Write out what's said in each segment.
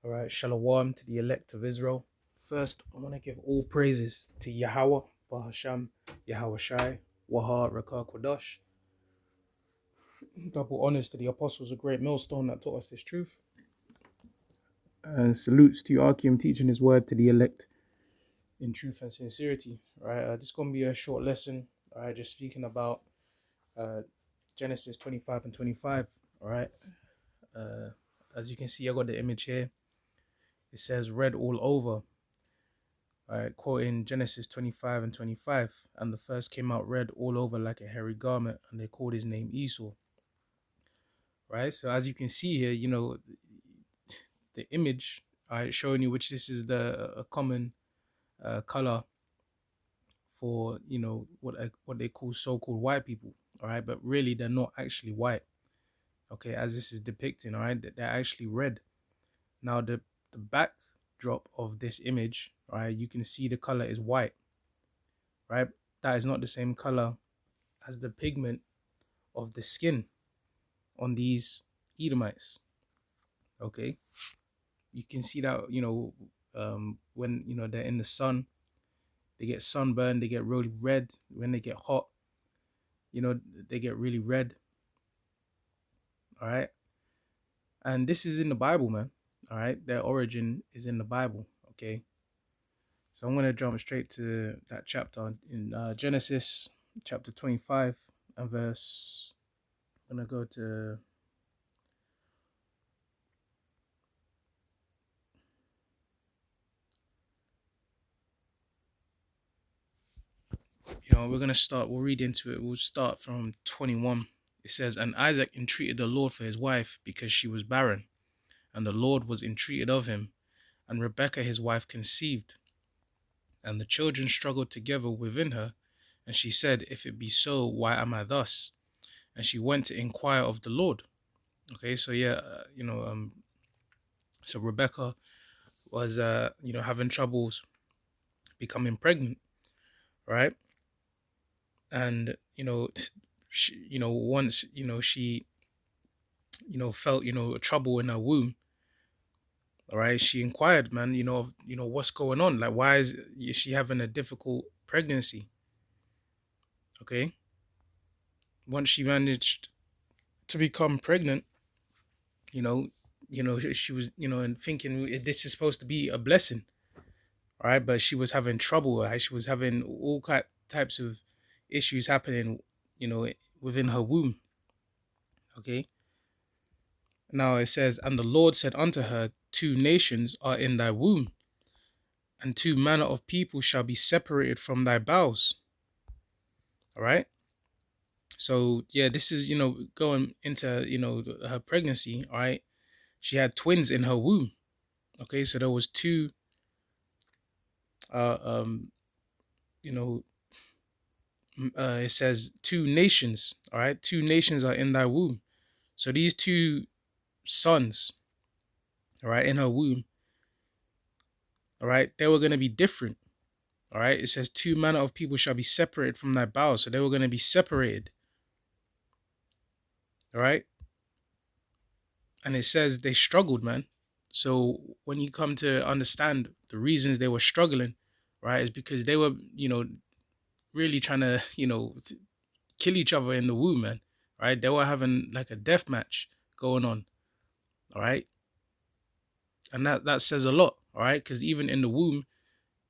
All right, shalom to the elect of Israel. First, I want to give all praises to Yahweh, Bahasham, Yahweh Shai, Wahar, Rakar Kodash. Double honors to the apostles, a great millstone that taught us this truth. And salutes to Archium teaching his word to the elect in truth and sincerity. All right, this is going to be a short lesson. All right, just speaking about uh, Genesis 25 and 25. All right, uh, as you can see, I got the image here. It says red all over. Quoting Genesis 25 and 25, and the first came out red all over like a hairy garment, and they called his name Esau. Right, so as you can see here, the image, showing you which this is the a common color for what they call so-called white people. All right, but really they're not actually white. Okay, as this is depicting, all right, they're actually red. Now the backdrop of this image, all right, you can see the color is white. Right, that is not the same color as the pigment of the skin on these Edomites. Okay, you can see that when they're in the sun, they get sunburned, they get really red. When they get hot, they get really red. All right, and this is in the Bible, man. All right, their origin is in the Bible. Okay, so I'm gonna jump straight to that chapter in Genesis chapter 25 and verse. I'm gonna go to we'll read into it. We'll start from 21. It says, and Isaac entreated the Lord for his wife because she was barren, and the Lord was entreated of him, and Rebekah his wife conceived, and the children struggled together within her, and she said, if it be so, why am I thus? And she went to inquire of the Lord. Okay, so so Rebekah was having troubles becoming pregnant, right? And once she felt trouble in her womb. All right, she inquired, man, what's going on, like why is she having a difficult pregnancy? Okay, once she managed to become pregnant, you know she was and thinking this is supposed to be a blessing. All right, but she was having trouble, right? She was having all types of issues happening within her womb. Okay, now it says, and the Lord said unto her, two nations are in thy womb, and two manner of people shall be separated from thy bowels. All right, so yeah, this is going into her pregnancy. All right, she had twins in her womb. Okay, so there was two uh um you know it says two nations. All right, two nations are in thy womb. So these two sons, all right, in her womb, all right, they were going to be different. All right, it says two manner of people shall be separated from thy bowels, so they were going to be separated. All right, and it says they struggled, man. So when you come to understand the reasons they were struggling, right, is because they were really trying to kill each other in the womb, man. Right, they were having like a death match going on. All right, and that says a lot. All right, because even in the womb,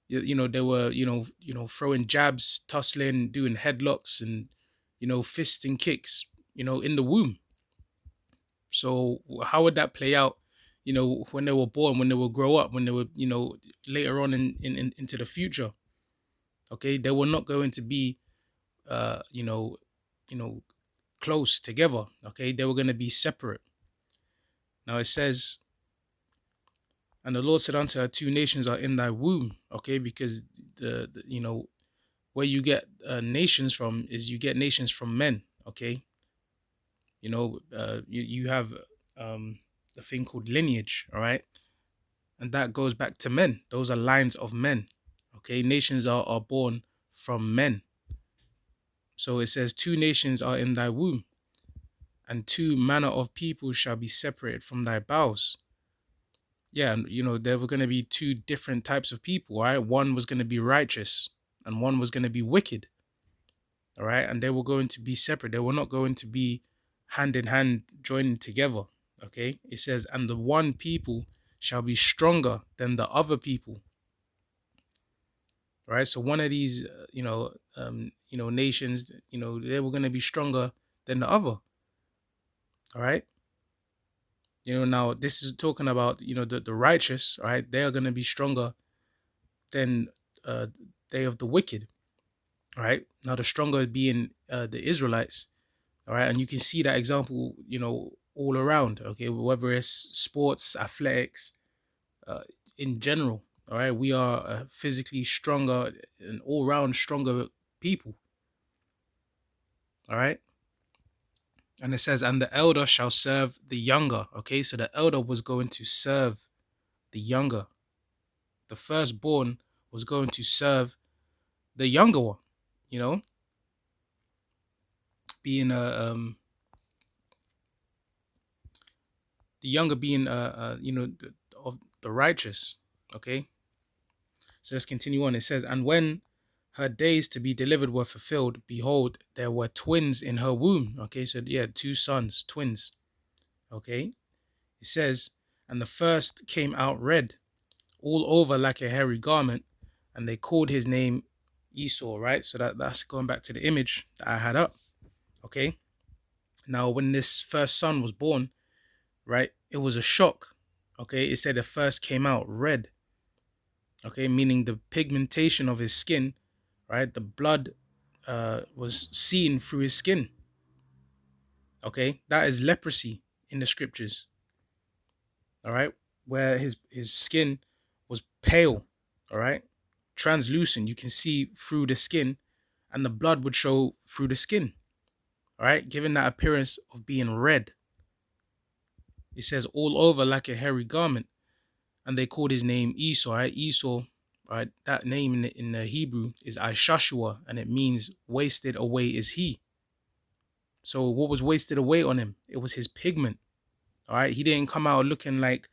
they were throwing jabs, tussling, doing headlocks, and fists and kicks in the womb. So how would that play out when they were born, when they will grow up, when they were later on into the future? Okay, they were not going to be uh you know you know close together. Okay, they were going to be separate. Now it says, and the Lord said unto her, two nations are in thy womb. Okay, because the where you get nations from is you get nations from men. Okay, you have a thing called lineage. All right, and that goes back to men. Those are lines of men. Okay, nations are born from men. So it says two nations are in thy womb, and two manner of people shall be separated from thy bowels. yeah, and there were going to be two different types of people, right? One was going to be righteous and one was going to be wicked, all right? And they were going to be separate. They were not going to be hand in hand joined together, okay? It says, and the one people shall be stronger than the other people, right? So one of these, nations, they were going to be stronger than the other, all right? Now this is talking about, the righteous, right? They are going to be stronger than uh, they of the wicked, right? Now the stronger being the Israelites, all right? And you can see that example, all around, okay? Whether it's sports, athletics, uh, in general, all right? We are physically stronger and all round stronger people, all right? And it says, and the elder shall serve the younger, okay? So the elder was going to serve the younger. The firstborn was going to serve the younger one, you know, being the younger being of the righteous. Okay, so let's continue on. It says, and when her days to be delivered were fulfilled, behold, there were twins in her womb. Okay, so yeah, two sons, twins. Okay, it says, and the first came out red all over like a hairy garment, and they called his name Esau. Right, so that's going back to the image that I had up. Okay, now when this first son was born, right, it was a shock. Okay, it said it first came out red. Okay, meaning the pigmentation of his skin, right, the blood was seen through his skin. Okay, that is leprosy in the scriptures. All right, where his skin was pale, all right, translucent. You can see through the skin, and the blood would show through the skin. All right, giving that appearance of being red. It says all over like a hairy garment. And they called his name Esau, right? Esau, right? That name in the Hebrew is Ishashua, and it means wasted away is he. So what was wasted away on him? It was his pigment, all right? He didn't come out looking like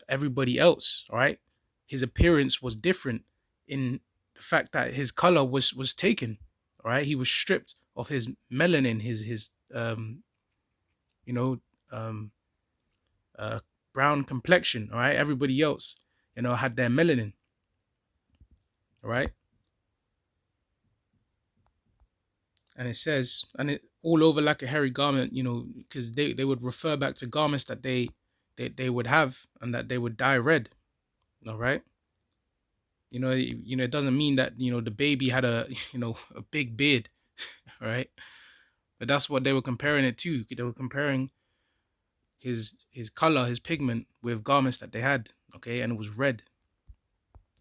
everybody else, all right? His appearance was different in the fact that his color was taken, all right? He was stripped of his melanin, his you know, um, uh, brown complexion, all right? Everybody else, had their melanin, all right? And it says, and it all over like a hairy garment, because they would refer back to garments that they would have and that they would dye red. All right. It doesn't mean that, the baby had a, a big beard. Right. But that's what they were comparing it to. They were comparing his color, his pigment with garments that they had. Okay. And it was red.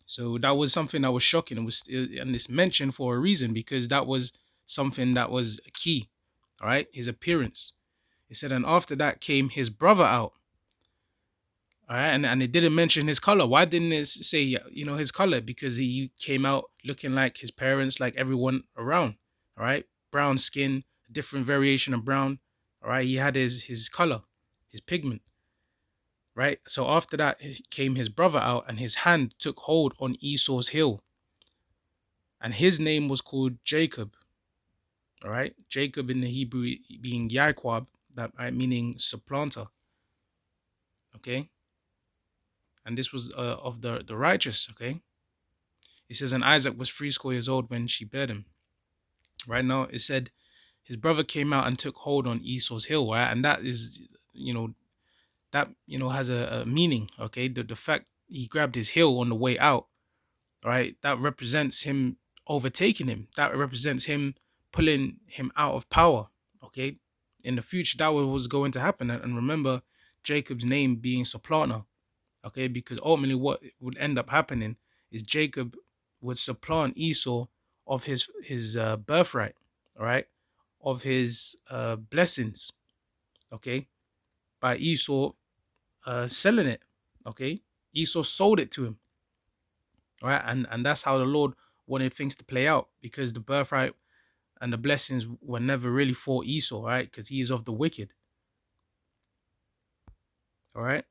So that was something that was shocking. And it's mentioned for a reason, because that was something that was key. All right. His appearance. It said, and after that came his brother out. All right. And it didn't mention his color. Why didn't it say, his color? Because he came out looking like his parents, like everyone around. All right. Brown skin, different variation of brown. All right. He had his color, his pigment. Right. So after that came his brother out, and his hand took hold on Esau's heel. And his name was called Jacob. All right. Jacob in the Hebrew being Yaquab, that meaning supplanter. Okay. And this was of the righteous. Okay. It says, and Isaac was 80 old when she bare him. Right now, it said his brother came out and took hold on Esau's heel, right? And that is, has a meaning. Okay. The fact he grabbed his heel on the way out, right? That represents him overtaking him. That represents him pulling him out of power. Okay. In the future, that was going to happen. And remember Jacob's name being supplanter. Okay, because ultimately what would end up happening is Jacob would supplant Esau of his birthright, all right, of his blessings, okay, by Esau selling it, okay. Esau sold it to him, all right, and that's how the Lord wanted things to play out, because the birthright and the blessings were never really for Esau, right, because he is of the wicked, all right.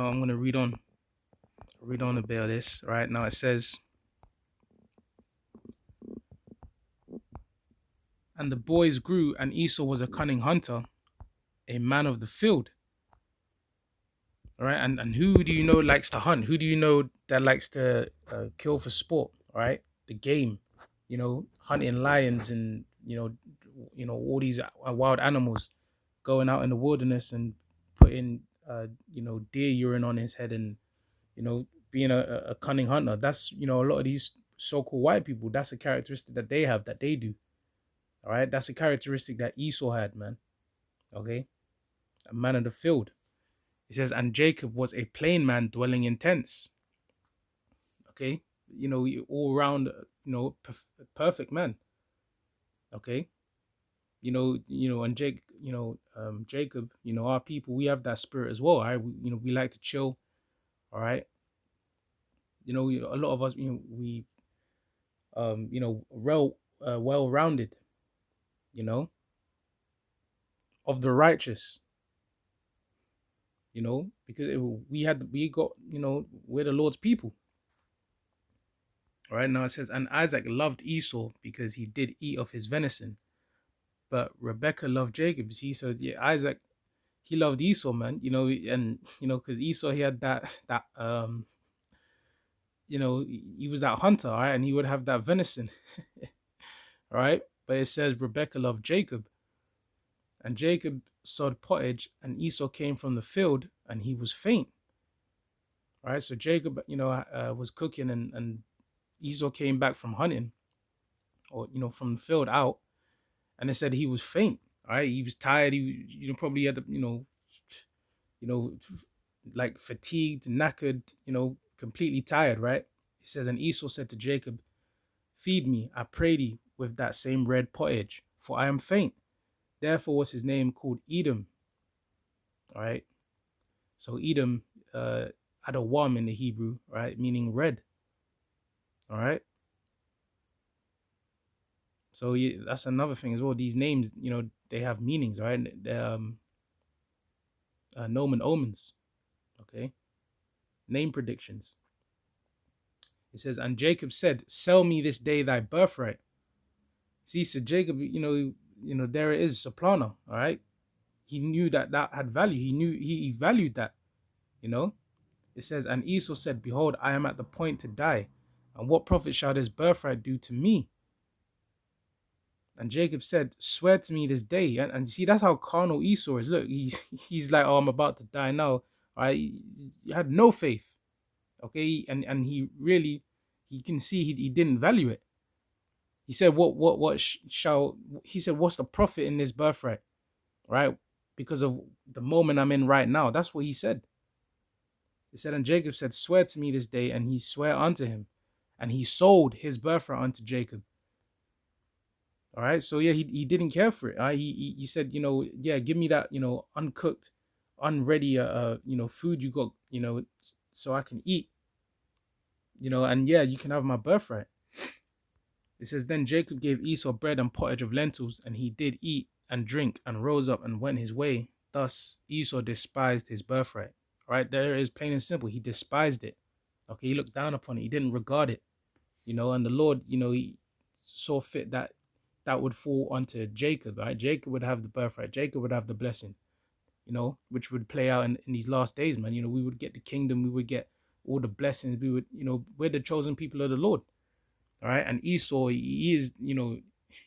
I'm going to read on a bit of this. Right now it says, and the boys grew, and Esau was a cunning hunter, a man of the field. All right, and who do you know likes to hunt? Who do you know that likes to kill for sport? All right, the game, hunting lions and all these wild animals, going out in the wilderness and putting deer urine on his head, and being a cunning hunter. That's a lot of these so-called white people. That's a characteristic that they have, that they do. All right, that's a characteristic that Esau had, man. Okay, a man of the field. It says, and Jacob was a plain man dwelling in tents. Okay, all round, perfect man. Okay, and Jacob, our people, we have that spirit as well. All right, we like to chill. All right, a lot of us, we, well-rounded, of the righteous. Because we got, we're the Lord's people. All right, now it says, and Isaac loved Esau because he did eat of his venison, but Rebekah loved Jacob. See, so yeah, Isaac, he loved Esau, man. And because Esau, he had that he was that hunter, all right, and he would have that venison, all right. But it says Rebekah loved Jacob, and Jacob sowed pottage, and Esau came from the field, and he was faint. All right, so Jacob, was cooking, and Esau came back from hunting, or from the field out, and it said he was faint. All right, he was tired. He, probably had, you know, like fatigued, knackered, completely tired. Right? It says, and Esau said to Jacob, "Feed me, I pray thee, with that same red pottage, for I am faint." Therefore was his name called Edom. All right. So Edom, had a wam in the Hebrew, right, meaning red. All right. So yeah, that's another thing as well. These names, they have meanings, right? They're nomen omens. Okay. Name predictions. It says, and Jacob said, "Sell me this day thy birthright." See, so Jacob, there it is, Soplana. All right. He knew that had value. He knew he valued that. It says, and Esau said, "Behold, I am at the point to die, and what profit shall this birthright do to me?" And Jacob said, "Swear to me this day." And see, that's how carnal Esau is. Look, he's like, "Oh, I'm about to die now." All right, he had no faith. Okay, and he really, he can see he didn't value it. He said, he said, "What's the profit in this birthright?" Right, because of the moment I'm in right now. That's what he said. He said, and Jacob said, "Swear to me this day," and he swore unto him, and he sold his birthright unto Jacob. All right, so yeah, he didn't care for it. He said, yeah, give me that, uncooked, unready, food you got, so I can eat, and yeah, you can have my birthright. It says, then Jacob gave Esau bread and pottage of lentils, and he did eat and drink and rose up and went his way. Thus Esau despised his birthright. All right, there it is, plain and simple. He despised it. Okay, he looked down upon it. He didn't regard it, and the Lord, he saw fit that would fall onto Jacob, right? Jacob would have the birthright. Jacob would have the blessing, which would play out in these last days, man. We would get the kingdom. We would get all the blessings. We would, we're the chosen people of the Lord, all right? And Esau, he is,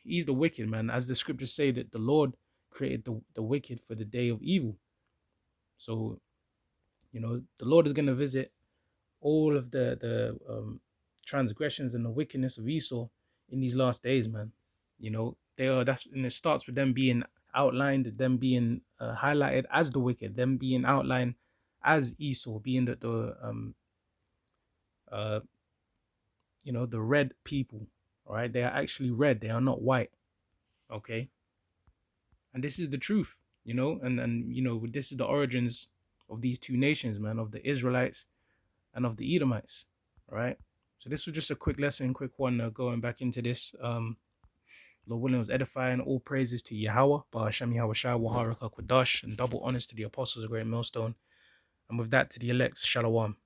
he's the wicked, man. As the scriptures say that the Lord created the wicked for the day of evil. So, the Lord is going to visit all of the transgressions and the wickedness of Esau in these last days, man. And it starts with them being outlined, them being highlighted as the wicked, them being outlined as Esau, being the red people. All right, they are actually red, they are not white. Okay, and this is the truth, and this is the origins of these two nations, man, of the Israelites and of the Edomites. All right, so this was just a quick lesson, quick one, going back into this. Lord willing, was edifying. All praises to Yahweh, Ba'ashem Yahweh Shai, Waharaka Kwadash, and double honors to the apostles of Great Millstone. And with that, to the elects, shalom.